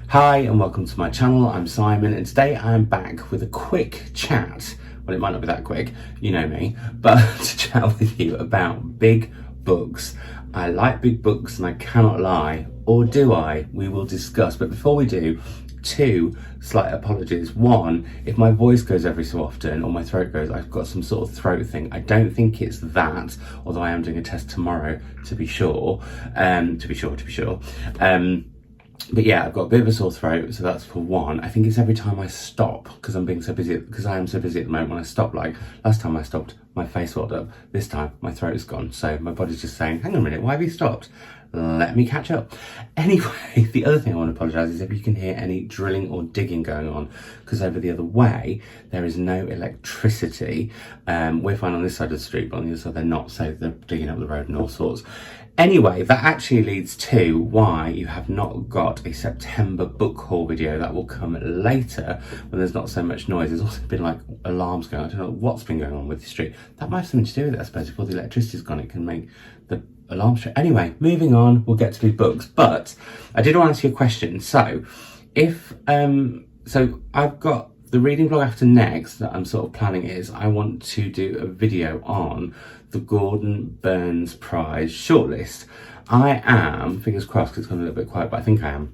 Hi and welcome to my channel. I'm Simon and today I'm back with a quick chat. Well, it might not be that quick, you know me, but to chat with you about big books. I like big books and I cannot lie, or do I? We will discuss. But before we do, two slight apologies. One, if my voice goes every so often or my throat goes, I've got some sort of throat thing. I don't think it's that, although I am doing a test tomorrow to be sure. But yeah, I've got a bit of a sore throat, so that's for one. I think it's every time I stop, because I am so busy at the moment. When I stop, like last time I stopped, my face swelled up. This time, my throat's gone. So my body's just saying, hang on a minute, why have you stopped? Let me catch up. Anyway, the other thing I want to apologise is if you can hear any drilling or digging going on, because over the other way, there is no electricity. We're fine on this side of the street, but on the other side, they're not. So they're digging up the road and all sorts. Anyway, that actually leads to why you have not got a September book haul video. That will come later when there's not so much noise. There's also been like alarms going on. I don't know what's been going on with the street. That might have something to do with it, I suppose. Before the electricity's gone, it can make the alarm straight. Anyway, moving on, we'll get to big books. But I did want to answer your question. So if, so I've got the reading vlog after next that I'm sort of planning is I want to do a video on the Gordon Burns Prize shortlist. I am, fingers crossed because it's gone a little bit quiet, but I think I am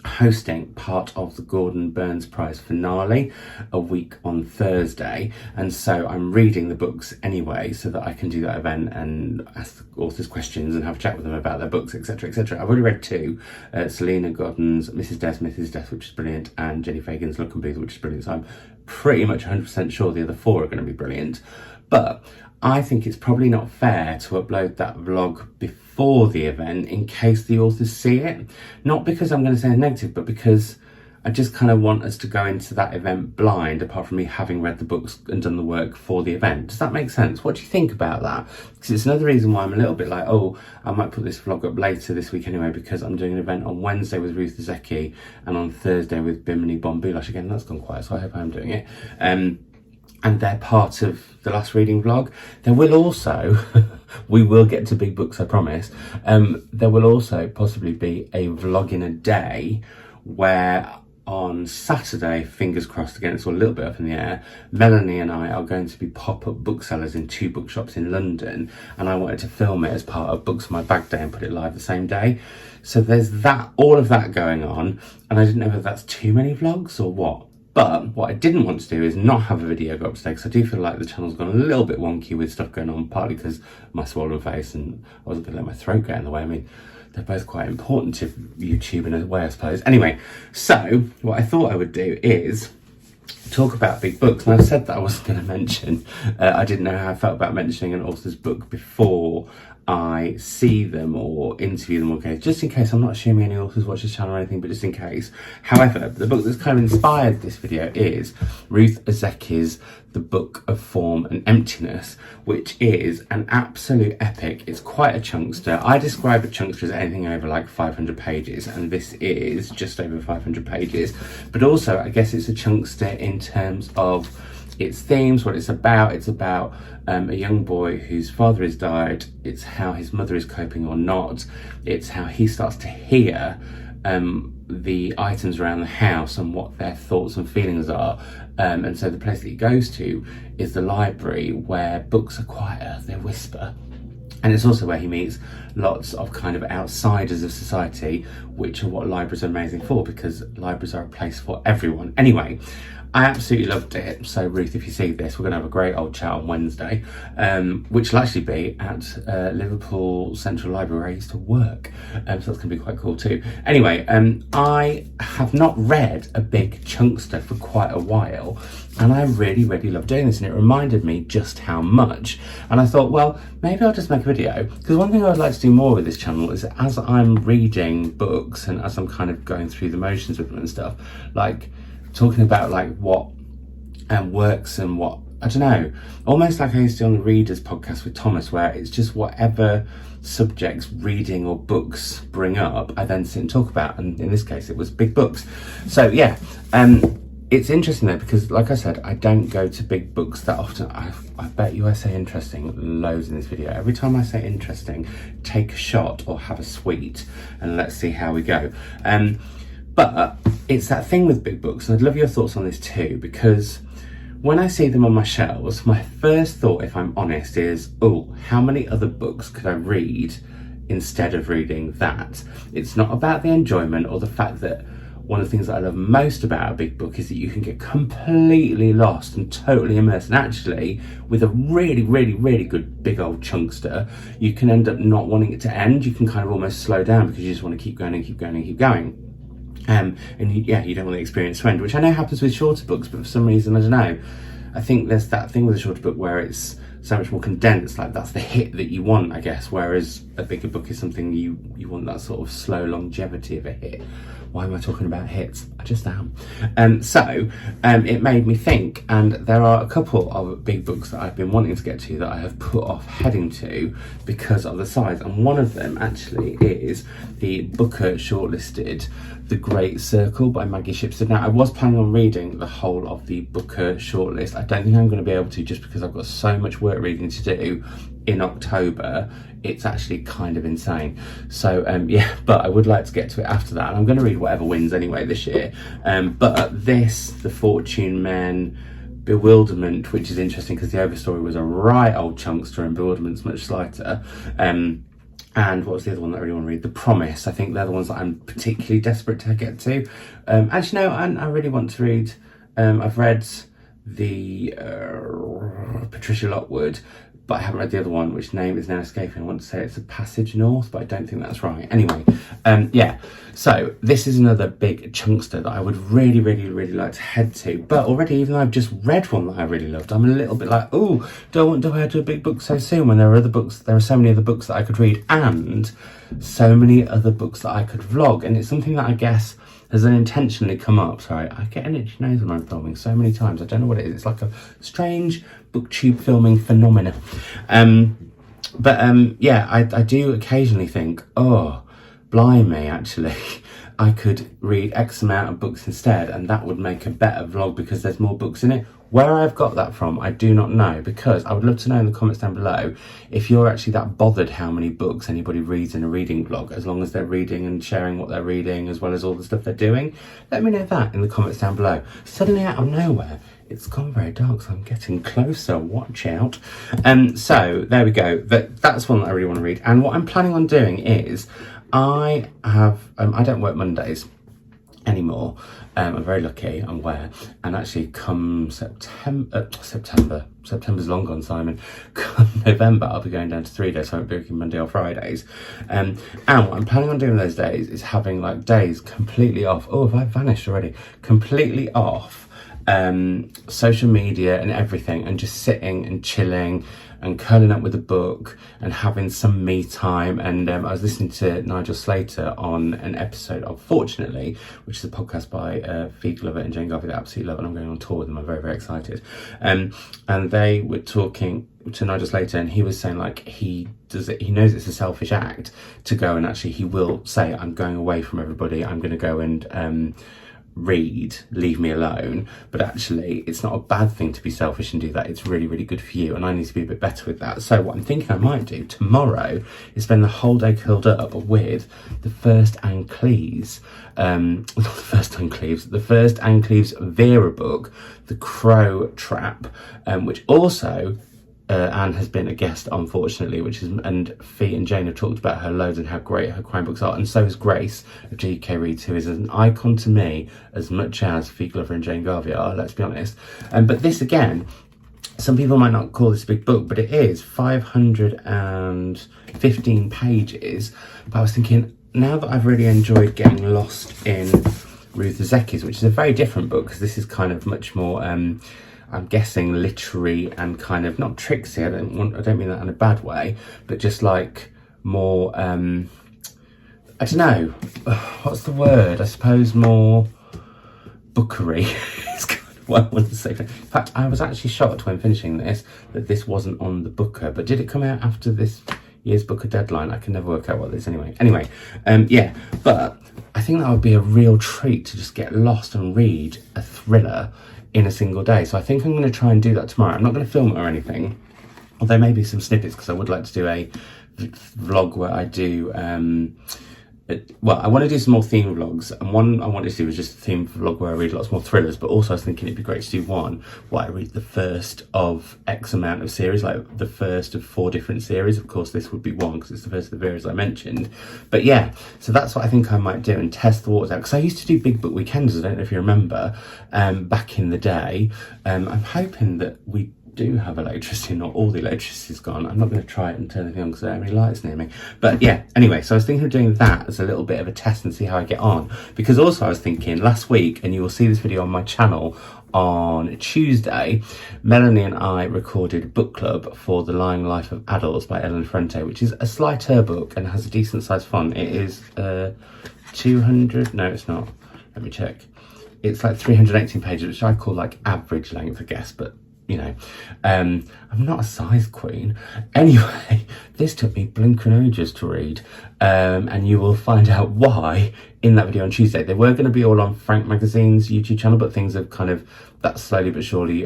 hosting part of the Gordon Burns Prize finale a week on Thursday, and so I'm reading the books anyway so that I can do that event and ask the authors questions and have a chat with them about their books, etc, etc. I've already read two, Selena Godden's Mrs. Death, which is brilliant, and Jenny Fagan's Look and Breathe, which is brilliant, so I'm pretty much 100% sure the other four are going to be brilliant. But I think it's probably not fair to upload that vlog before the event in case the authors see it. Not because I'm going to say negative, but because I just kind of want us to go into that event blind, apart from me having read the books and done the work for the event. Does that make sense? What do you think about that? Because it's another reason why I'm a little bit like, oh, I might put this vlog up later this week anyway, because I'm doing an event on Wednesday with Ruth Ozeki and on Thursday with Bimini Bombulash. Again, that's gone quiet, so I hope I'm doing it. And they're part of the last reading vlog. There will also, we will get to big books, I promise. There will also possibly be a vlog in a day where on Saturday, fingers crossed again, it's all a little bit up in the air, Melanie and I are going to be pop-up booksellers in two bookshops in London, and I wanted to film it as part of Books for My Bag Day and put it live the same day. So there's that, all of that going on, and I didn't know whether that's too many vlogs or what. But what I didn't want to do is not have a video go up today, because I do feel like the channel's gone a little bit wonky with stuff going on, partly because my swollen face and I wasn't going to let my throat get in the way. I mean, they're both quite important to YouTube in a way, I suppose. Anyway, so what I thought I would do is talk about big books. And I've said that I wasn't going to mention, I didn't know how I felt about mentioning an author's book before I see them or interview them, okay, just in case. I'm not assuming any authors watch this channel or anything, but just in case. However, the book that's kind of inspired this video is Ruth Ozeki's The Book of Form and Emptiness, which is an absolute epic. It's quite a chunkster. I describe a chunkster as anything over like 500 pages, and this is just over 500 pages. But also, I guess it's a chunkster in terms of its themes, what it's about. It's about a young boy whose father has died. It's how his mother is coping or not. It's how he starts to hear the items around the house and what their thoughts and feelings are. And so the place that he goes to is the library, where books are quieter, they whisper. And it's also where he meets lots of kind of outsiders of society, which are what libraries are amazing for, because libraries are a place for everyone. Anyway, I absolutely loved it. So Ruth, if you see this, we're going to have a great old chat on Wednesday, which will actually be at Liverpool Central Library where I used to work. So that's going to be quite cool too. Anyway, I have not read a big chunkster for quite a while, and I really, really love doing this, and it reminded me just how much. And I thought, well, maybe I'll just make a video, because one thing I would like to do more with this channel is, as I'm reading books and as I'm kind of going through the motions with them and stuff, like talking about like what works and what, I don't know, almost like I used to do on the Readers podcast with Thomas, where it's just whatever subjects reading or books bring up, I then sit and talk about, and in this case it was big books. So yeah, it's interesting though, because like I said, I don't go to big books that often. I bet you I say interesting loads in this video. Every time I say interesting, take a shot or have a sweet, and let's see how we go. But it's that thing with big books, and I'd love your thoughts on this too, because when I see them on my shelves, my first thought, if I'm honest, is, oh, how many other books could I read instead of reading that? It's not about the enjoyment or the fact that one of the things that I love most about a big book is that you can get completely lost and totally immersed. And actually, with a really, really, really good big old chunkster, you can end up not wanting it to end. You can kind of almost slow down because you just want to keep going and keep going and keep going. And you don't want the experience to end, which I know happens with shorter books, but for some reason, I don't know. I think there's that thing with a shorter book where it's so much more condensed, like that's the hit that you want, I guess, whereas a bigger book is something you want that sort of slow longevity of a hit. Why am I talking about hits? I just am. So it made me think, and there are a couple of big books that I've been wanting to get to that I have put off heading to because of the size, and one of them actually is the Booker shortlisted The Great Circle by Maggie Shipston. Now, I was planning on reading the whole of the Booker shortlist. I don't think I'm going to be able to, just because I've got so much work reading to do in October. It's actually kind of insane. So yeah, but I would like to get to it after that. And I'm going to read whatever wins anyway this year. But this, The Fortune Men, Bewilderment, which is interesting because the Overstory was a right old chunkster and Bewilderment's much slighter. And what was the other one that I really want to read? The Promise. I think they're the ones that I'm particularly desperate to get to. Actually, no, I really want to read. I've read the Patricia Lockwood, but I haven't read the other one, which name is now escaping. I want to say it's A Passage North, but I don't think that's right. Anyway, yeah. So this is another big chunkster that I would really, really, really like to head to. But already, even though I've just read one that I really loved, I'm a little bit like, oh, do I want to head to a big book so soon when there are other books? There are so many other books that I could read and so many other books that I could vlog. And it's something that I guess has unintentionally come up. Sorry, I get an itchy nose when I'm filming so many times. I don't know what it is. It's like a strange booktube filming phenomena. Yeah, I do occasionally think, oh, blimey, actually, I could read X amount of books instead, and that would make a better vlog because there's more books in it. Where I've got that from, I do not know, because I would love to know in the comments down below if you're actually that bothered how many books anybody reads in a reading vlog, as long as they're reading and sharing what they're reading as well as all the stuff they're doing. Let me know that in the comments down below. Suddenly out of nowhere, it's gone very dark, so I'm getting closer, watch out. So there we go, that's one that I really want to read. And what I'm planning on doing is, I don't work Mondays anymore. I'm very lucky, I'm aware, and actually come September's long gone, Simon. Come November, I'll be going down to 3 days, so I won't be working Monday or Fridays. And what I'm planning on doing those days is having like days completely off. Oh, have I vanished already? Completely off social media and everything, and just sitting and chilling and curling up with a book and having some me time. And I was listening to Nigel Slater on an episode of Fortunately, which is a podcast by Fee Glover and Jane Garvey that I absolutely love, and I'm going on tour with them. I'm very, very excited. And they were talking to Nigel Slater, and he was saying like he knows it's a selfish act to go, and actually he will say, I'm going away from everybody, I'm going to go and read, leave me alone. But actually it's not a bad thing to be selfish and do that. It's really, really good for you, and I need to be a bit better with that. So what I'm thinking I might do tomorrow is spend the whole day curled up with the first Anne Cleeves, not the first Anne Cleeves, the first Anne Cleeves Vera book, The Crow Trap, which also Anne has been a guest, unfortunately, and Fee and Jane have talked about her loads and how great her crime books are, and so is Grace of GK Reads, who is an icon to me as much as Fee Glover and Jane Garvey are, let's be honest. But this, again, some people might not call this a big book, but it is 515 pages. But I was thinking, now that I've really enjoyed getting lost in Ruth Ozeki's, which is a very different book, because this is kind of much more I'm guessing literary and kind of not tricksy. I don't mean that in a bad way, but just like more I don't know, what's the word? I suppose more bookery is kind of what I want to say. In fact, I was actually shocked when finishing this that this wasn't on the Booker, but did it come out after this year's Booker deadline? I can never work out what it is anyway. Yeah, but I think that would be a real treat to just get lost and read a thriller in a single day. So I think I'm going to try and do that tomorrow. I'm not going to film it or anything, although maybe some snippets, because I would like to do a vlog where I do well, I want to do some more theme vlogs, and one I wanted to do was just a theme vlog where I read lots more thrillers, but also I was thinking it'd be great to do one where I read the first of X amount of series, like the first of 4 different series. Of course, this would be one because it's the first of the series I mentioned. But yeah, so that's what I think I might do and test the waters out, because I used to do big book weekends, I don't know if you remember, back in the day. I'm hoping that we do have electricity, not all the electricity's gone. I'm not going to try it and turn anything on because there aren't any lights near me. But yeah, anyway, so I was thinking of doing that as a little bit of a test and see how I get on. Because also I was thinking last week, and you will see this video on my channel on Tuesday, Melanie and I recorded book club for The Lying Life of Adults by Ellen Ferrante, which is a slighter book and has a decent sized font. It is 200, no it's not, let me check. It's like 318 pages, which I call like average length, I guess, but you know, I'm not a size queen. Anyway, this took me blinking ages to read, and you will find out why in that video on Tuesday. They were going to be all on Frank Magazine's YouTube channel, but things have kind of, that's slowly but surely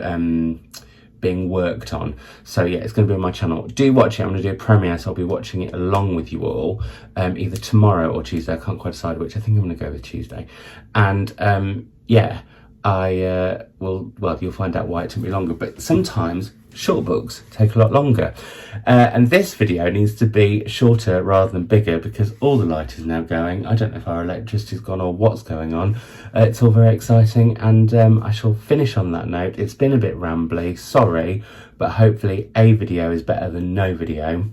being worked on. So yeah, it's going to be on my channel. Do watch it. I'm going to do a premiere, so I'll be watching it along with you all, either tomorrow or Tuesday. I can't quite decide which. I think I'm going to go with Tuesday. And yeah, I will, well, you'll find out why it took me longer, but sometimes short books take a lot longer. And this video needs to be shorter rather than bigger because all the light is now going. I don't know if our electricity's gone or what's going on. It's all very exciting, and I shall finish on that note. It's been a bit rambly, sorry, but hopefully a video is better than no video.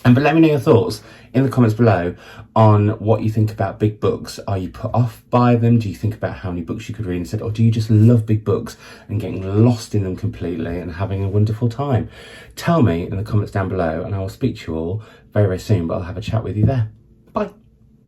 But let me know your thoughts in the comments below on what you think about big books. Are you put off by them? Do you think about how many books you could read instead? Or do you just love big books and getting lost in them completely and having a wonderful time? Tell me in the comments down below, and I will speak to you all very, very soon, but I'll have a chat with you there.